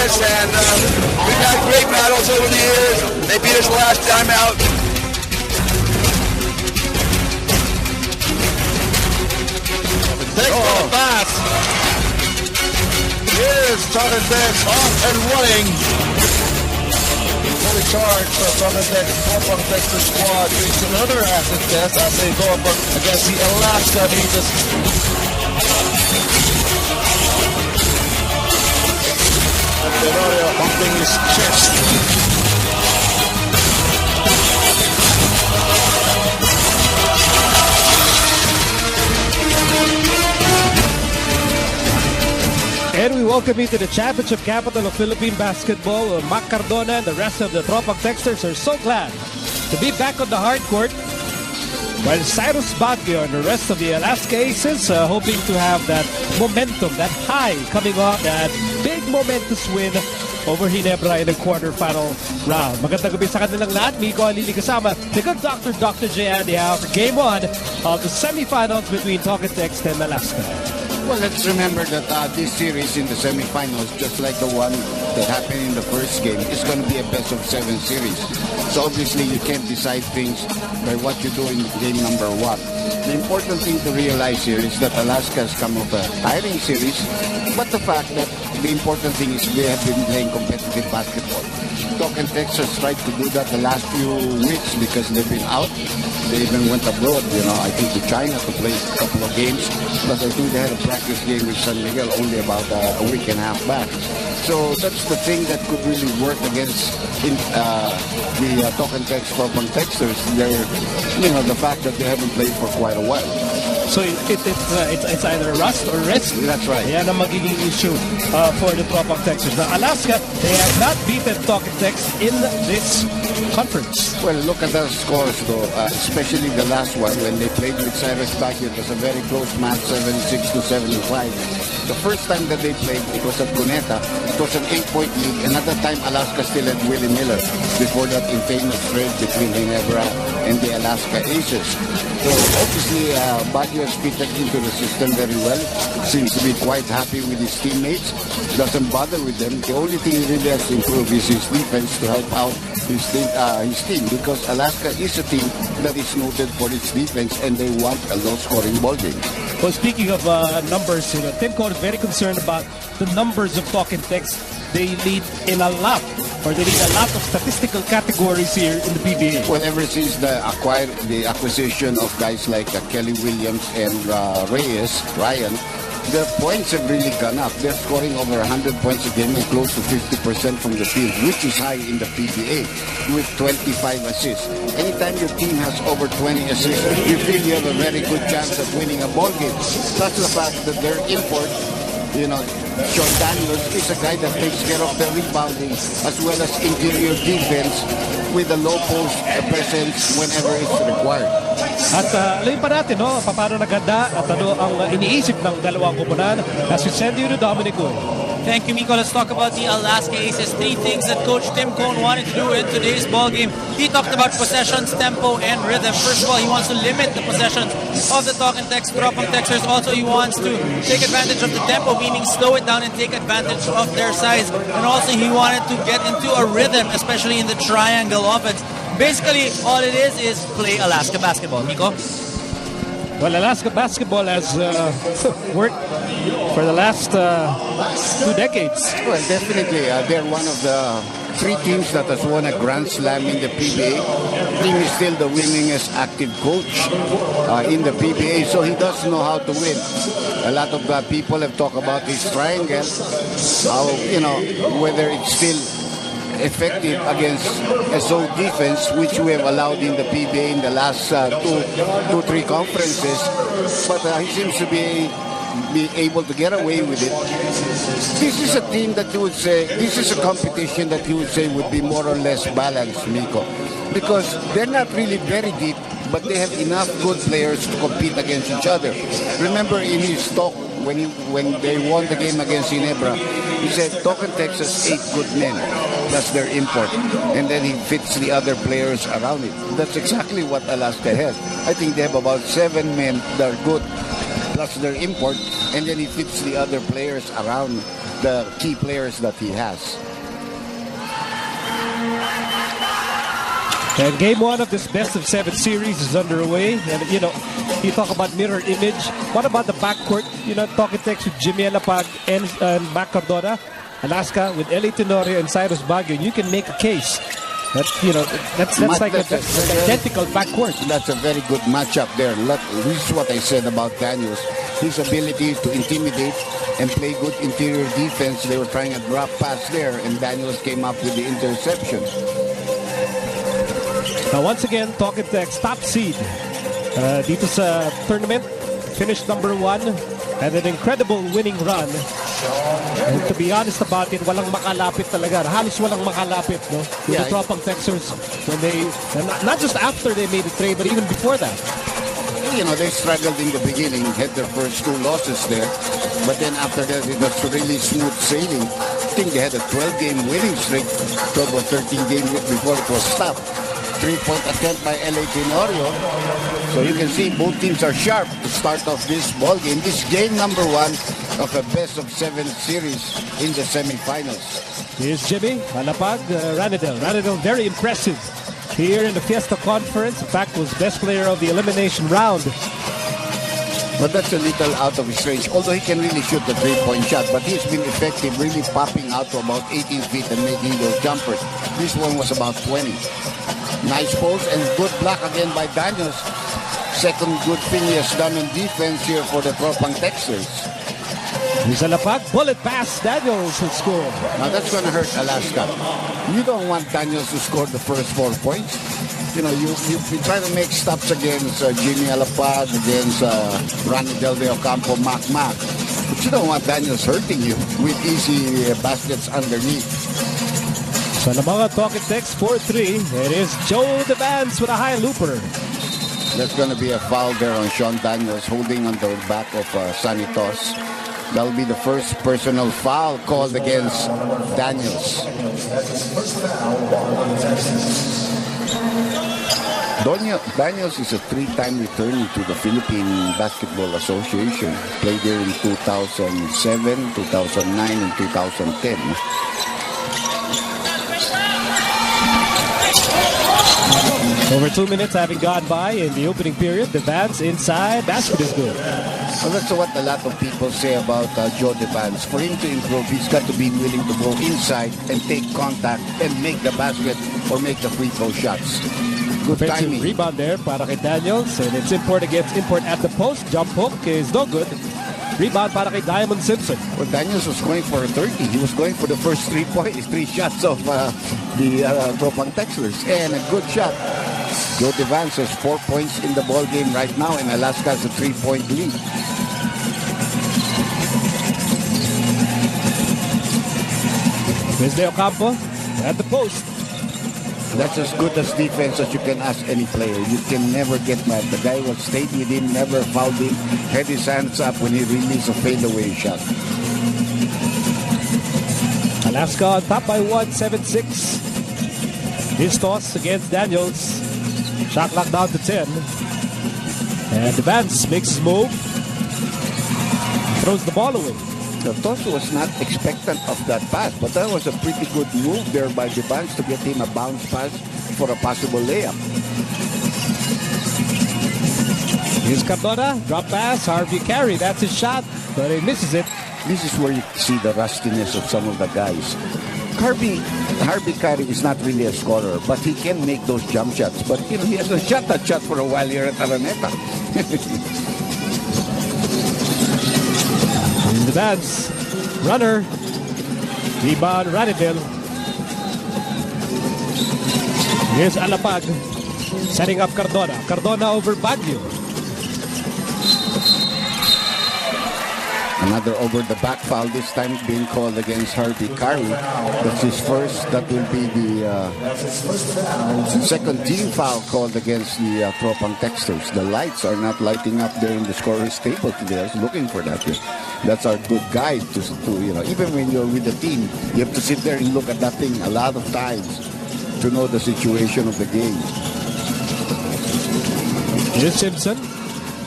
us, and we've had great battles over the years. They beat us last time out. Oh, pass. Here's Torontex off and running. Fully charged for Torontex. Top Texter squad makes another acid test as they go up against the Alaska Aces. Tenorio bumping his chest. And we welcome you to the championship capital of Philippine basketball. Mac Cardona and the rest of the Tropang Texters are so glad to be back on the hard court. While Cyrus Baguio and the rest of the Alaska Aces hoping to have that momentum, that high coming off that big momentous win over Ginebra in the quarterfinal round. Magandang gabi sa kanilang lahat. Miko Alili kasama the good Dr. J. Andy Howe for Game 1 of the semifinals between Talking Text and Alaska. Well, let's remember that this series in the semifinals, just like the one that happened in the first game, is going to be a best-of-7 series. So obviously, you can't decide things by what you do in game number 1. The important thing to realize here is that Alaska has come off a tiring series, but the fact that the important thing is they have been playing competitive basketball. Talking Texas tried to do that the last few weeks because they've been out. They even went abroad, I think to China to play a couple of games. But I think they had a practice game with San Miguel only about a week and a half back. So that's the thing that could really work against the Talking Text Tropang Texters. The fact that they haven't played for quite a while. So it's either rust or rest. That's right. Yan ang magiging issue for the Tropang Texters. Now, Alaska, they have not beaten Talking Text in this conference. Well, look at the scores though, especially the last one when they played with Cyrus Baguio. It was a very close match, 76 to 75. The first time that they played, it was at Cuneta. It was an 8-point lead, and at that time, Alaska still had Willie Miller. Before that, infamous trade between Ginebra and the Alaska Aces. So obviously, Baguio has fitted into the system very well. Seems to be quite happy with his teammates. Doesn't bother with them. The only thing he really has to improve is his defense to help out his team, because Alaska is a team that is noted for its defense, and they want a low-scoring ball game. Well, speaking of numbers, Tim Cone is very concerned about the numbers of Talking Text. They lead in a lot, or they lead a lot of statistical categories here in the PBA. Well, ever since the acquisition of guys like Kelly Williams and Ryan, the points have really gone up. They're scoring over 100 points a game and close to 50% from the field, which is high in the PBA, with 25 assists. Anytime your team has over 20 assists, you feel you have a very good chance of winning a ball game. Plus the fact that their import, Sean Daniels is a guy that takes care of the rebounding as well as interior defense with a low post presence whenever it's required. At alayin pa natin, paano naganda at ano ang iniisip ng dalawang koponan as we send you to Dominic Wood. Thank you, Miko. Let's talk about the Alaska Aces. 3 things that Coach Tim Cone wanted to do in today's ball game. He talked about possessions, tempo, and rhythm. First of all, he wants to limit the possessions of the Talking Text, Tropang Texters. Also, he wants to take advantage of the tempo, meaning slow it down and take advantage of their size. And also, he wanted to get into a rhythm, especially in the triangle offense. Basically, all it is play Alaska basketball. Miko? Well, Alaska basketball has worked for the last 2 decades. Well, definitely. They're one of the 3 teams that has won a Grand Slam in the PBA. Team is still the winningest active coach in the PBA, so he does know how to win. A lot of people have talked about his triangle, how, whether it's still effective against SO defense, which we have allowed in the PBA in the last 2-3 conferences, but he seems to be able to get away with it. This is a team that you would say, this is a competition that you would say would be more or less balanced, Miko, because they're not really very deep, but they have enough good players to compete against each other. Remember in his talk when they won the game against Ginebra, he said Talking Texas 8 good men. That's their import. And then he fits the other players around it. That's exactly what Alaska has. I think they have about 7 men that are good, plus their import, and then he fits the other players around the key players that he has. And game 1 of this best of 7 series is underway. And you know, you talk about mirror image. What about the backcourt? You know, talking text with Jimmy Alapag and Mac Cardona, Alaska with Eli Tenorio and Cyrus Baguio. You can make a case. That's like an identical backcourt. That's a very good matchup there. This is what I said about Daniels. His ability to intimidate and play good interior defense. They were trying a drop pass there, and Daniels came up with the interception. Now once again, talking text, top seed dito sa tournament, finished number 1, had an incredible winning run. And to be honest about it, walang makalapit talaga. Halos walang makalapit, no? With the Tropang Texters, when they, not just after they made the trade, but even before that. You know, they struggled in the beginning, had their first 2 losses there. But then after that, it was really smooth sailing. I think they had a 12-game winning streak, 12 or 13 games before it was stopped. 3-point attempt by Eli Tenorio. So you can see both teams are sharp to start off this ball game. This game number 1 of a best of 7 series in the semifinals. Here's Jimmy Alapag, Ranedel. Ranedel very impressive here in the Fiesta Conference. In fact, was best player of the elimination round. But that's a little out of his range. Although he can really shoot the 3-point shot, but he's been effective, really popping out to about 18 feet and making those jumpers. This one was about 20. Nice post and good block again by Daniels. Second good thing he has done on defense here for the Tropang Texters. Here's Alapag, bullet pass, Daniels will score. Now that's going to hurt Alaska. You don't want Daniels to score the first 4 points. You know, you try to make stops against Jimmy Alapag, against Ronnie Del de Ocampo, Mac. But you don't want Daniels hurting you with easy baskets underneath. So the mga talking text 4-3. It is Joe Devance with a high looper. There's going to be a foul there on Sean Daniels holding on the back of Sanitos. That'll be the first personal foul called against Daniels. Daniels is a 3-time returning to the Philippine Basketball Association. Played there in 2007, 2009, and 2010. Over 2 minutes having gone by in the opening period. Devance inside, basket is good. Well, that's what a lot of people say about Joe Devance. For him to improve, he's got to be willing to go inside and take contact and make the basket or make the free throw shots. Good timing. Rebound there para kay Daniels, and it's import against import at the post. Jump hook is no good. Rebound para kay Diamond Simpson. Well, Daniels was going for a 30. He was going for the first 3 shots of the Tropang Texters, and a good shot. Joe Devance has 4 points in the ball game right now, and Alaska has a 3-point lead. Here's De Ocampo at the post. That's as good as defense as you can ask any player. You can never get mad. The guy will stay with him, never fouled him, had his hands up when he released a fadeaway shot. Alaska on top by 1, 7-6. His toss against Daniels. Shot clock down to 10. And Devance makes his move. Throws the ball away. The toss was not expectant of that pass, but that was a pretty good move there by Devance to get him a bounce pass for a possible layup. Here's Cardona, drop pass, Harvey Carey, that's his shot, but he misses it. This is where you see the rustiness of some of the guys. Harvey Carey is not really a scorer, but he can make those jump shots. But you know, he hasn't shot that shot for a while here at Araneta. In the dance, runner, rebound, Ranedel. Here's Alapag, setting up Cardona. Cardona over Baguio. Another over-the-back foul, this time being called against Harvey Carey. That's his first. That will be the second team foul called against the Tropang Texters. The lights are not lighting up there in the scorer's table today. I was looking for that. That's our good guide to you know, even when you're with the team, you have to sit there and look at that thing a lot of times to know the situation of the game. Here's Simpson.